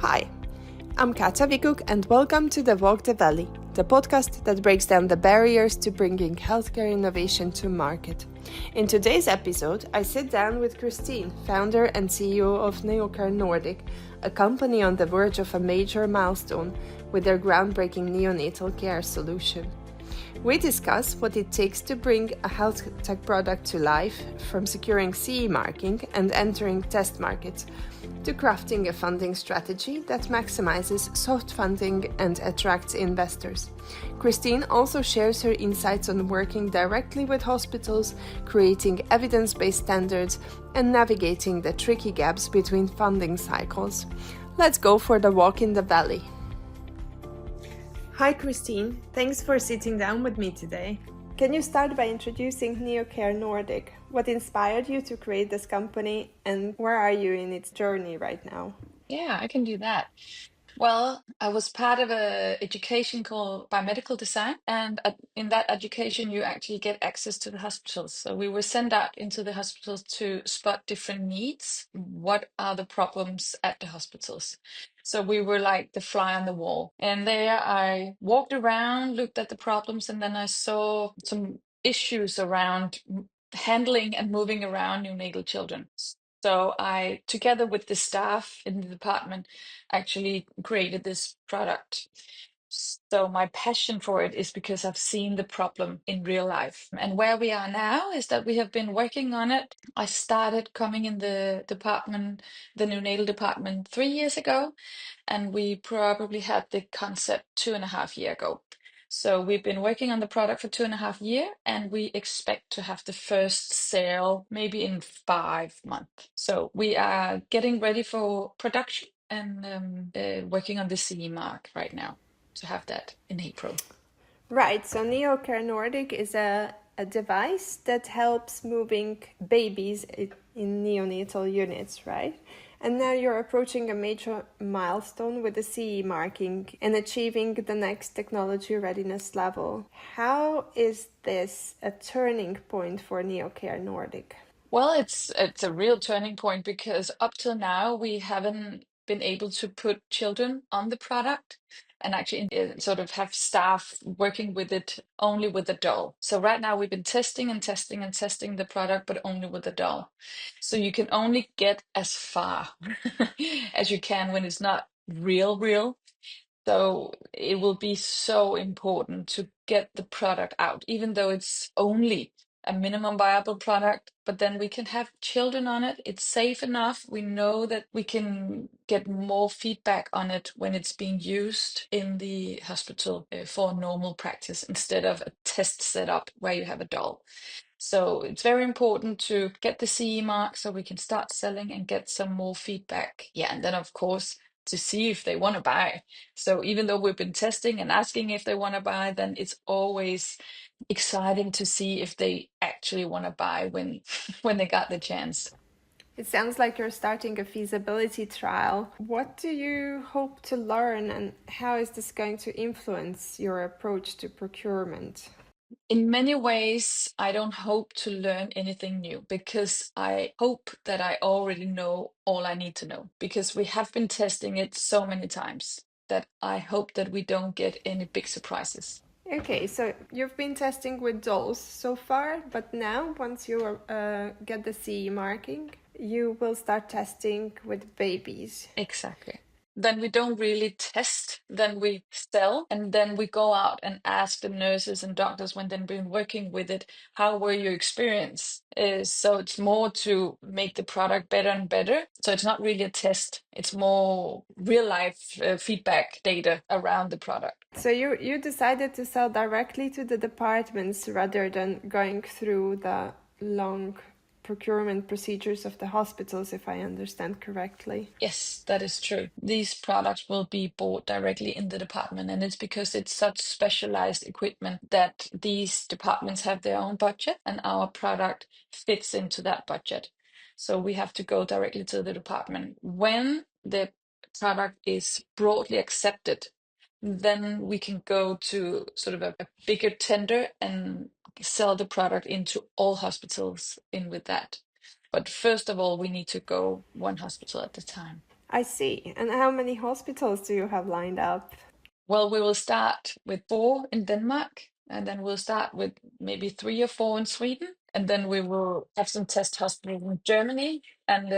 Hi, I'm Katja Wikuk and welcome to the Walk the Valley, the podcast that breaks down the barriers to bringing healthcare innovation to market. In today's episode, I sit down with Kristine, founder and CEO of NeoCare Nordic, a company on the verge of a major milestone with their groundbreaking neonatal care solution. We discuss what it takes to bring a health tech product to life, from securing CE marking and entering test markets, to crafting a funding strategy that maximizes soft funding and attracts investors. Kristine also shares her insights on working directly with hospitals, creating evidence-based standards, and navigating the tricky gaps between funding cycles. Let's go for the walk in the valley. Hi Kristine, thanks for sitting down with me today. Can you start by introducing NeoCare Nordic? What inspired you to create this company and where are you in its journey right now? Yeah, I can do that. Well, I was part of a education called biomedical design, and in that education, you actually get access to the hospitals. So we were sent out into the hospitals to spot different needs. What are the problems at the hospitals? So we were like the fly on the wall. And there I walked around, looked at the problems, and then I saw some issues around handling and moving around neonatal children. So I, together with the staff in the department, actually created this product. So my passion for it is because I've seen the problem in real life. And where we are now is that we have been working on it. I started coming in the department, the neonatal department, 3 years ago, and we probably had the concept 2.5 years ago. So we've been working on the product for 2.5 years, and we expect to have the first sale maybe in 5 months. So we are getting ready for production and working on the CE mark right now to have that in April. Right, so NeoCare Nordic is a device that helps moving babies in neonatal units, right? And now you're approaching a major milestone with the CE marking and achieving the next technology readiness level. How is this a turning point for NeoCare Nordic? Well, it's a real turning point because up till now we haven't been able to put children on the product and actually sort of have staff working with it only with the doll. So right now we've been testing and testing and testing the product, but only with the doll. So you can only get as far as you can when it's not real. So it will be so important to get the product out, even though it's only a minimum viable product, but then we can have children on it. It's safe enough. We know that we can get more feedback on it when it's being used in the hospital for normal practice instead of a test setup where you have a doll. So it's very important to get the CE mark so we can start selling and get some more feedback. Yeah, and then of course to see if they want to buy. So even though we've been testing and asking if they want to buy, then it's always exciting to see if they actually want to buy when when they got the chance. It sounds like you're starting a feasibility trial. What do you hope to learn and how is this going to influence your approach to procurement? In many ways, I don't hope to learn anything new because I hope that I already know all I need to know because we have been testing it so many times that I hope that we don't get any big surprises. Okay, so you've been testing with dolls so far, but now once you get the CE marking, you will start testing with babies. Exactly. Then we don't really test, then we sell, and then we go out and ask the nurses and doctors when they've been working with it, how were your experience? So it's more to make the product better and better. So it's not really a test, it's more real life feedback data around the product. So you decided to sell directly to the departments rather than going through the long procurement procedures of the hospitals, if I understand correctly. Yes, that is true. These products will be bought directly in the department, and it's because it's such specialized equipment that these departments have their own budget, and our product fits into that budget. So we have to go directly to the department. When the product is broadly accepted, then we can go to sort of a bigger tender and sell the product into all hospitals in with that. But first of all, we need to go one hospital at a time. I see. And how many hospitals do you have lined up? Well, we will start with 4 in Denmark, and then we'll start with maybe 3 or 4 in Sweden, and then we will have some test hospitals in Germany and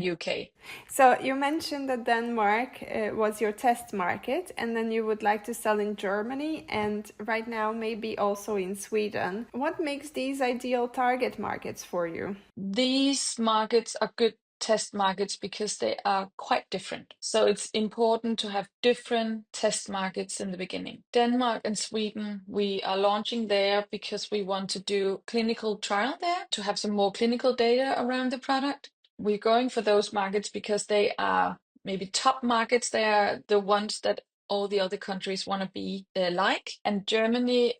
UK. So you mentioned that Denmark was your test market, and then you would like to sell in Germany and right now maybe also in Sweden. What makes these ideal target markets for you? These markets are good test markets because they are quite different. So it's important to have different test markets in the beginning. Denmark and Sweden, we are launching there because we want to do clinical trial there to have some more clinical data around the product. We're going for those markets because they are maybe top markets. They are the ones that all the other countries want to be like. And Germany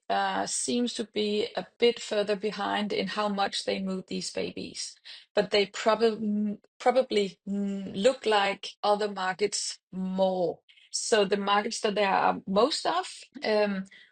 seems to be a bit further behind in how much they move these babies. But they probably look like other markets more. So the markets that there are most of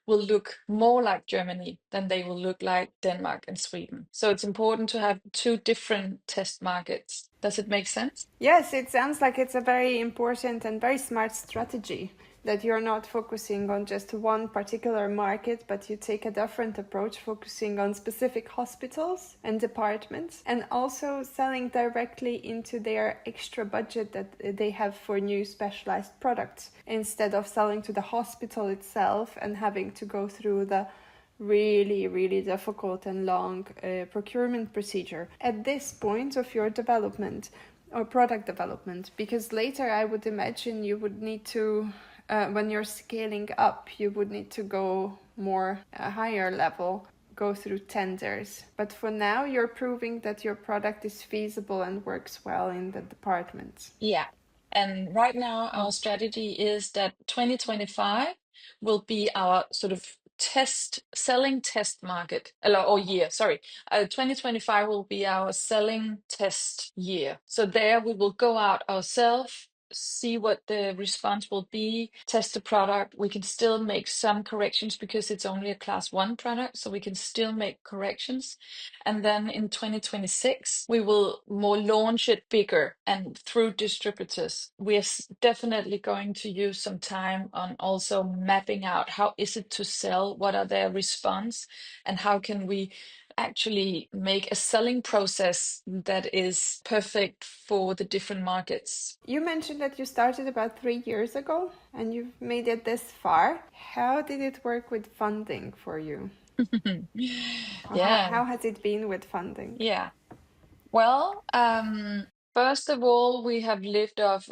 will look more like Germany than they will look like Denmark and Sweden. So it's important to have 2 different test markets. Does it make sense? Yes, it sounds like it's a very important and very smart strategy that you're not focusing on just one particular market, but you take a different approach, focusing on specific hospitals and departments, and also selling directly into their extra budget that they have for new specialized products, instead of selling to the hospital itself and having to go through the really difficult and long procurement procedure at this point of your development or product development, because later I would imagine you would need to when you're scaling up, you would need to go more a higher level, go through tenders. But for now, you're proving that your product is feasible and works well in the department. Yeah. And right now, our strategy is that 2025 will be our sort of selling test market, or year, sorry. 2025 will be our selling test year. So there we will go out ourselves, see what the response will be, test the product. We can still make some corrections because it's only a class 1 product, so we can still make corrections. And then in 2026, we will more launch it bigger and through distributors. We're definitely going to use some time on also mapping out how is it to sell, what are their response, and how can we actually make a selling process that is perfect for the different markets. You mentioned that you started about 3 years ago and you've made it this far. How did it work with funding for you? Yeah. How has it been with funding? Yeah. Well, first of all, we have lived off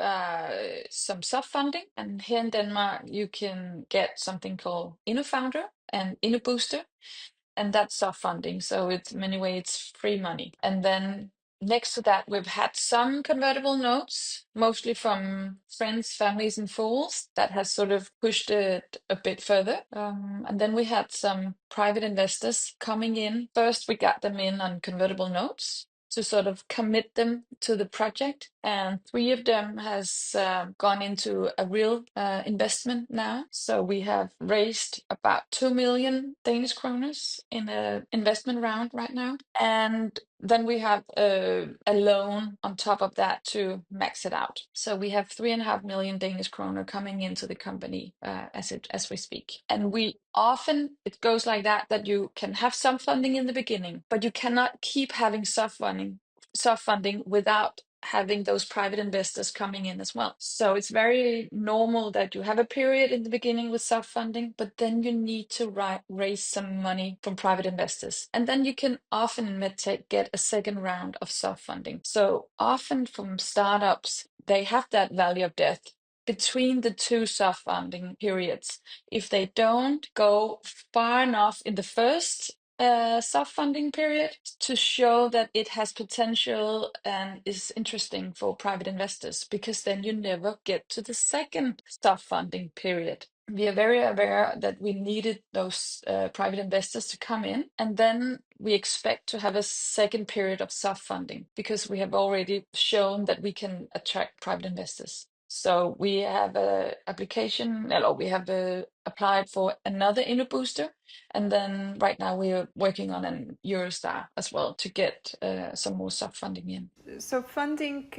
some soft funding, and here in Denmark, you can get something called InnoFounder and InnoBooster, and that's soft funding. So it's many ways it's free money. And then next to that, we've had some convertible notes, mostly from friends, families, and fools that has sort of pushed it a bit further. And then we had some private investors coming in. First, we got them in on convertible notes to sort of commit them to the project. And 3 of them has gone into a real investment now. So we have raised about 2 million Danish kroners in an investment round right now. And then we have a loan on top of that to max it out. So we have 3.5 million Danish kroner coming into the company as we speak. And it goes like that you can have some funding in the beginning, but you cannot keep having soft funding without having those private investors coming in as well. So it's very normal that you have a period in the beginning with soft funding, but then you need to raise some money from private investors. And then you can often in medtech get a second round of soft funding. So often from startups, they have that valley of death between the 2 soft funding periods. If they don't go far enough in the first soft funding period to show that it has potential and is interesting for private investors, because then you never get to the second soft funding period. We are very aware that we needed those private investors to come in, and then we expect to have a second period of soft funding because we have already shown that we can attract private investors. So we have a application, or we have applied for another InnoBooster, and then right now we are working on an Eurostar as well to get some more sub funding in. So funding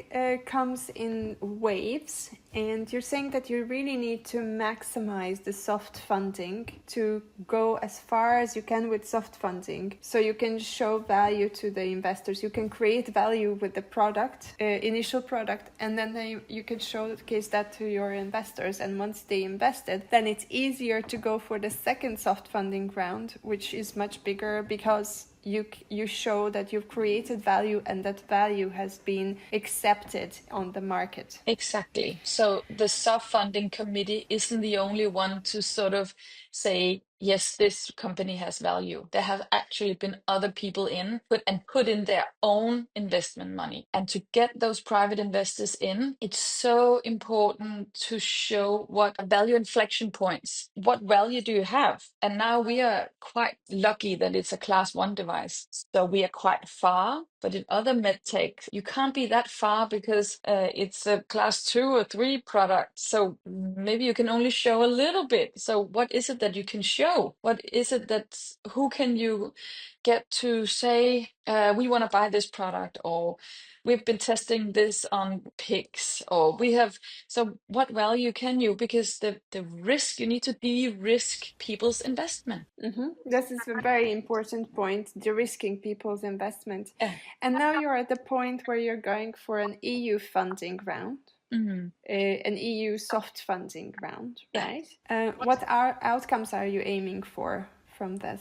comes in waves, and you're saying that you really need to maximize the soft funding to go as far as you can with soft funding, so you can show value to the investors. You can create value with the product, initial product, and then you can showcase that to your investors. And once they invested, then it's easier to go for the second soft funding round, which is much bigger because you show that you've created value and that value has been accepted on the market. Exactly. So the soft funding committee isn't the only one to sort of say, yes, this company has value. There have actually been other people put in their own investment money. And to get those private investors in, it's so important to show what value inflection points, what value do you have? And now we are quite lucky that it's a class 1 device. So we are quite far, but in other medtech, you can't be that far because it's a class 2 or 3 product. So maybe you can only show a little bit. So what is it that you can show? What is it who can you get to say, we want to buy this product, or we've been testing this on pigs, or so what value can you, because the risk, you need to de-risk people's investment. This is a very important point, de-risking people's investment. Yeah. And now you're at the point where you're going for an EU funding round. An EU soft funding round, right? What outcomes are you aiming for from this?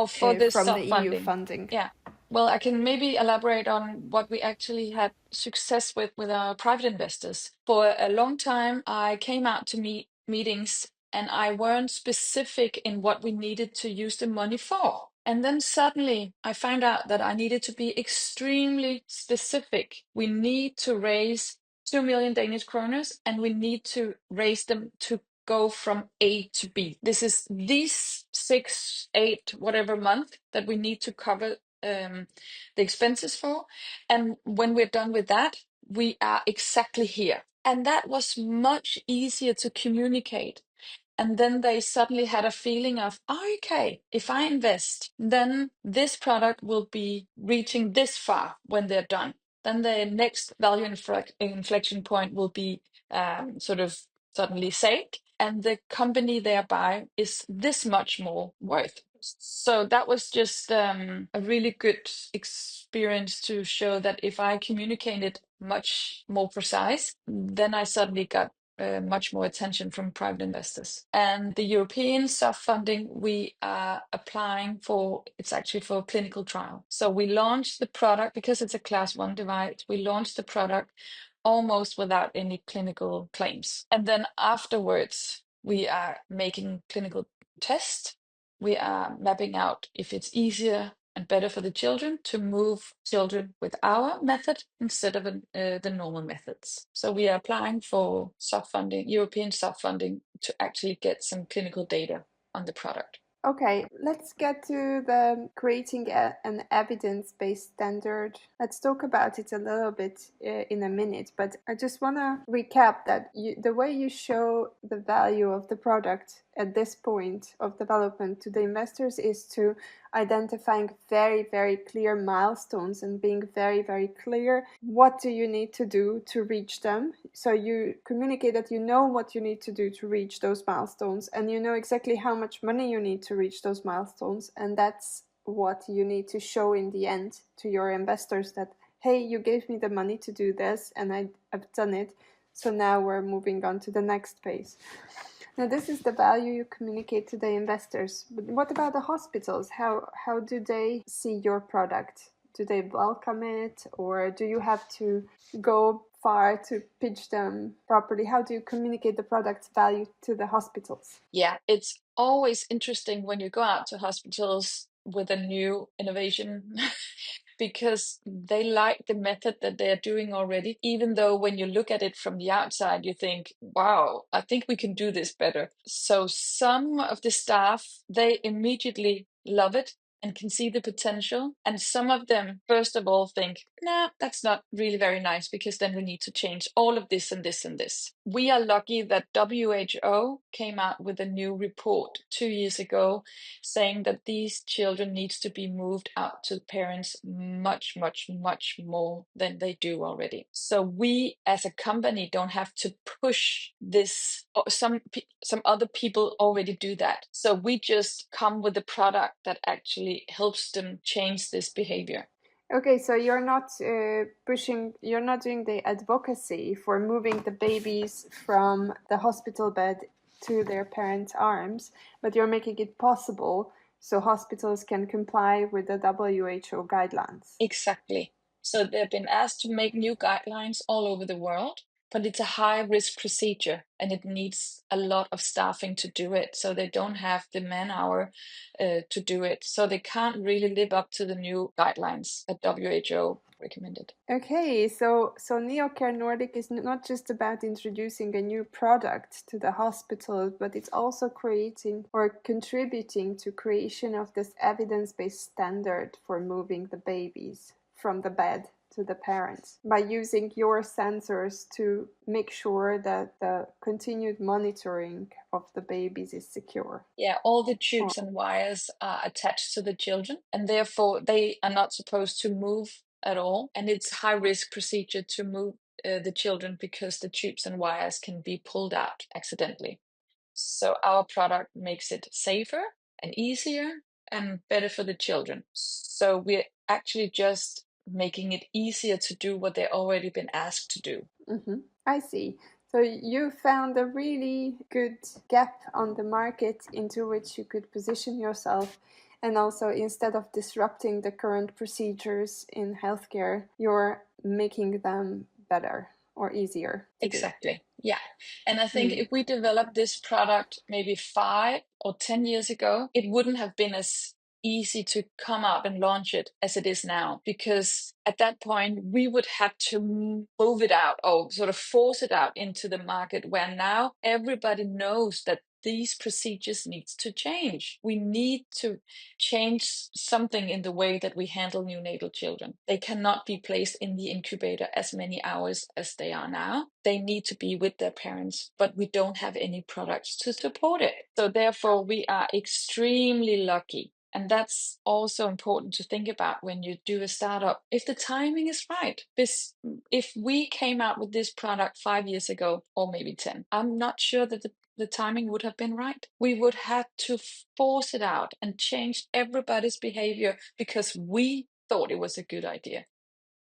For this from soft the funding. EU funding? Yeah. Well, I can maybe elaborate on what we actually had success with our private investors. For a long time, I came out to meetings and I weren't specific in what we needed to use the money for. And then suddenly I found out that I needed to be extremely specific. We need to raise 2 million Danish kroner, and we need to raise them to go from A to B. This is these 6, 8, whatever month that we need to cover the expenses for. And when we're done with that, we are exactly here. And that was much easier to communicate. And then they suddenly had a feeling of, oh, okay, if I invest, then this product will be reaching this far when they're done. Then the next value inflection point will be sort of suddenly saved, and the company thereby is this much more worth. So that was just a really good experience to show that if I communicated much more precise, then I suddenly got much more attention from private investors. And the European soft funding we are applying for, it's actually for a clinical trial. So we launched the product because it's a class 1 device. We launched the product almost without any clinical claims. And then afterwards, we are making clinical tests. We are mapping out if it's easier and better for the children to move children with our method instead of the normal methods. So we are applying for soft funding, European soft funding, to actually get some clinical data on the product. Okay, let's get to the creating an evidence-based standard. Let's talk about it a little bit in a minute, but I just want to recap that the way you show the value of the product at this point of development to the investors is to identifying very, very clear milestones and being very, very clear what do you need to do to reach them. So you communicate that you know what you need to do to reach those milestones, and you know exactly how much money you need to reach those milestones, and that's what you need to show in the end to your investors, that hey, you gave me the money to do this and I've done it, so now we're moving on to the next phase. Now, this is the value you communicate to the investors. But what about the hospitals? How do they see your product? Do they welcome it, or do you have to go far to pitch them properly? How do you communicate the product's value to the hospitals? Yeah, it's always interesting when you go out to hospitals with a new innovation because they like the method that they're doing already, even though when you look at it from the outside, you think, wow, I think we can do this better. So some of the staff, they immediately love it. and can see the potential. And some of them, first of all, think, no, that's not really very nice because then we need to change all of this and this and this. We are lucky that WHO came out with a new report 2 years ago saying that these children needs to be moved out to parents much, much, much more than they do already. So we as a company don't have to push this. Some other people already do that. So we just come with a product that actually helps them change this behavior. Okay, so you're not you're not doing the advocacy for moving the babies from the hospital bed to their parents' arms, but you're making it possible so hospitals can comply with the WHO guidelines. Exactly. So they've been asked to make new guidelines all over the world, but it's a high risk procedure and it needs a lot of staffing to do it. So they don't have the man hour to do it. So they can't really live up to the new guidelines that WHO recommended. Okay, so NeoCare Nordic is not just about introducing a new product to the hospital, but it's also creating or contributing to creation of this evidence-based standard for moving the babies from the bed to the parents by using your sensors to make sure that the continued monitoring of the babies is secure. Yeah, all the tubes and wires are attached to the children, and therefore they are not supposed to move at all. And it's high risk procedure to move the children because the tubes and wires can be pulled out accidentally. So our product makes it safer and easier and better for the children. So we're actually just making it easier to do what they've already been asked to do. I see. So you found a really good gap on the market into which you could position yourself. And also, instead of disrupting the current procedures in healthcare, you're making them better or easier to do. Exactly. Yeah. And I think if we developed this product maybe 5 or 10 years ago, it wouldn't have been as easy to come up and launch it as it is now, because at that point we would have to move it out or sort of force it out into the market, where now everybody knows that these procedures needs to change. We need to change something in the way that we handle neonatal children. They cannot be placed in the incubator as many hours as they are now. They need to be with their parents, but we don't have any products to support it. So therefore, we are extremely lucky. And that's also important to think about when you do a startup. If the timing is right, if we came out with this product 5 years ago, or maybe 10, I'm not sure that the timing would have been right. We would have to force it out and change everybody's behavior because we thought it was a good idea.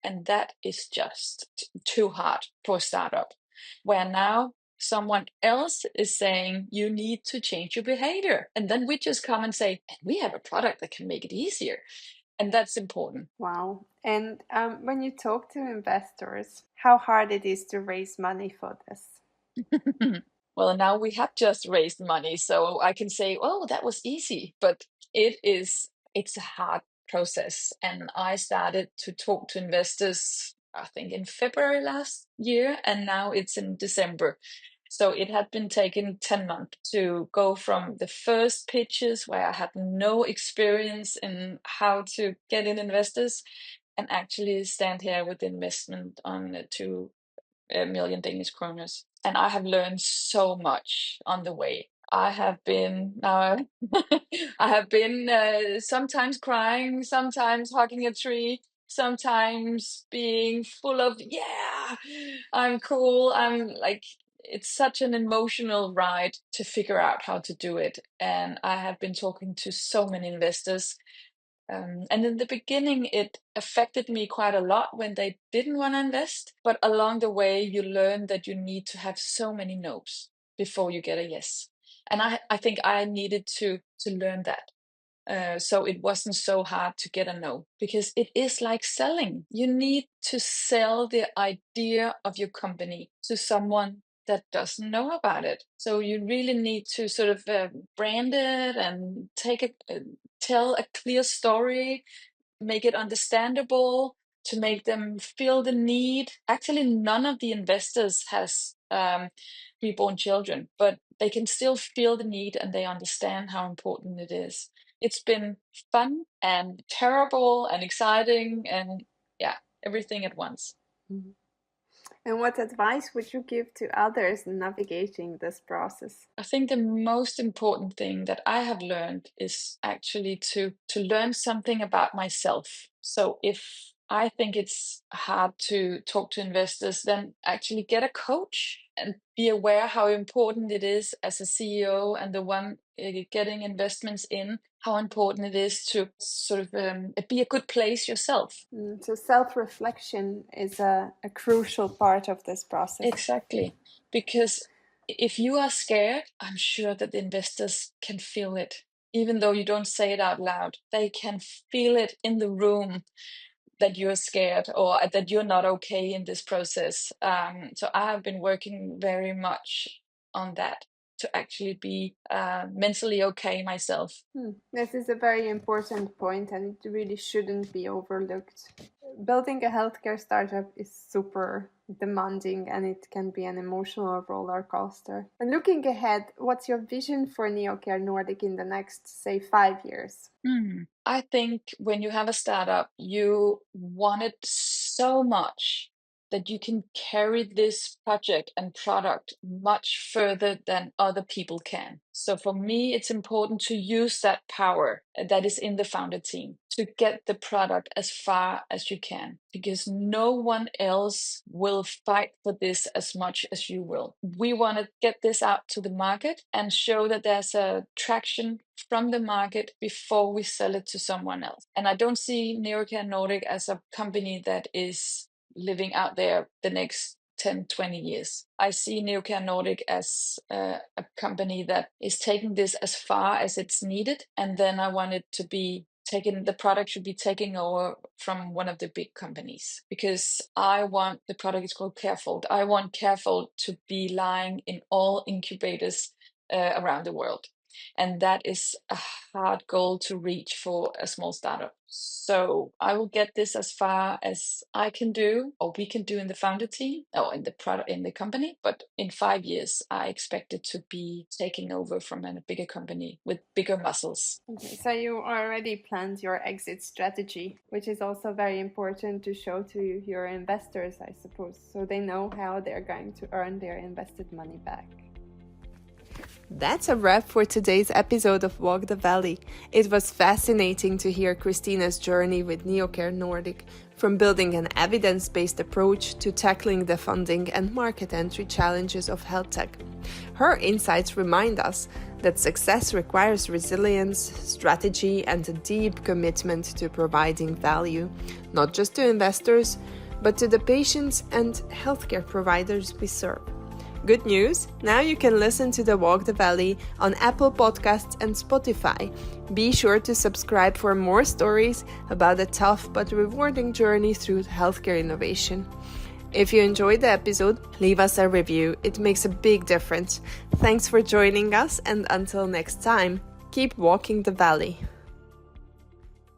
And that is just too hard for a startup, where now someone else is saying you need to change your behavior. And then we just come and say, and we have a product that can make it easier. And that's important. Wow. And when you talk to investors, how hard it is to raise money for this? Well, now we have just raised money, so I can say, oh, that was easy, but it's a hard process. And I started to talk to investors, I think in February last year, and now it's in December. So it had been taken 10 months to go from the first pitches where I had no experience in how to get in investors and actually stand here with investment on 2 million Danish kroner. And I have learned so much on the way. I have been I have been sometimes crying, sometimes hugging a tree, sometimes being full of I'm cool. I'm like, it's such an emotional ride to figure out how to do it. And I have been talking to so many investors. And in the beginning, it affected me quite a lot when they didn't want to invest. But along the way, you learn that you need to have so many no's before you get a yes. And I think I needed to learn that. So it wasn't so hard to get a no, because it is like selling. You need to sell the idea of your company to someone that doesn't know about it. So you really need to sort of brand it and tell a clear story, make it understandable, to make them feel the need. Actually, none of the investors has reborn children, but they can still feel the need and they understand how important it is. It's been fun and terrible and exciting and everything at once. Mhm. And what advice would you give to others navigating this process? I think the most important thing that I have learned is actually to learn something about myself. So if I think it's hard to talk to investors, then actually get a coach and be aware how important it is as a CEO and the one getting investments in, how important it is to sort of be a good place yourself. So self-reflection is a crucial part of this process. Exactly. Because if you are scared, I'm sure that the investors can feel it. Even though you don't say it out loud, they can feel it in the room that you're scared or that you're not okay in this process. So I have been working very much on that to actually be mentally okay myself. This is a very important point, and it really shouldn't be overlooked. Building a healthcare startup is super demanding, and it can be an emotional roller coaster. And looking ahead, what's your vision for NeoCare Nordic in the next, say, 5 years? I think when you have a startup, you want it so much that you can carry this project and product much further than other people can. So for me, it's important to use that power that is in the founder team to get the product as far as you can, because no one else will fight for this as much as you will. We want to get this out to the market and show that there's a traction from the market before we sell it to someone else. And I don't see NeoCare Nordic as a company that is living out there the next 10, 20 years. I see NeoCare Nordic as a company that is taking this as far as it's needed. And then I want it to be the product should be taken over from one of the big companies, because I want the product is called Carefold. I want Carefold to be lying in all incubators around the world. And that is a hard goal to reach for a small startup. So I will get this as far as I can do, or we can do in the founder team, or in the product in the company. But in 5 years, I expect it to be taking over from a bigger company with bigger muscles. Okay, so you already planned your exit strategy, which is also very important to show to your investors, I suppose, so they know how they're going to earn their invested money back. That's a wrap for today's episode of Walk the Valley. It was fascinating to hear Kristine's journey with NeoCare Nordic, from building an evidence-based approach to tackling the funding and market entry challenges of health tech. Her insights remind us that success requires resilience, strategy, and a deep commitment to providing value, not just to investors, but to the patients and healthcare providers we serve. Good news, now you can listen to the Walk the Valley on Apple Podcasts and Spotify. Be sure to subscribe for more stories about a tough but rewarding journey through healthcare innovation. If you enjoyed the episode, leave us a review. It makes a big difference. Thanks for joining us, and until next time, keep walking the valley.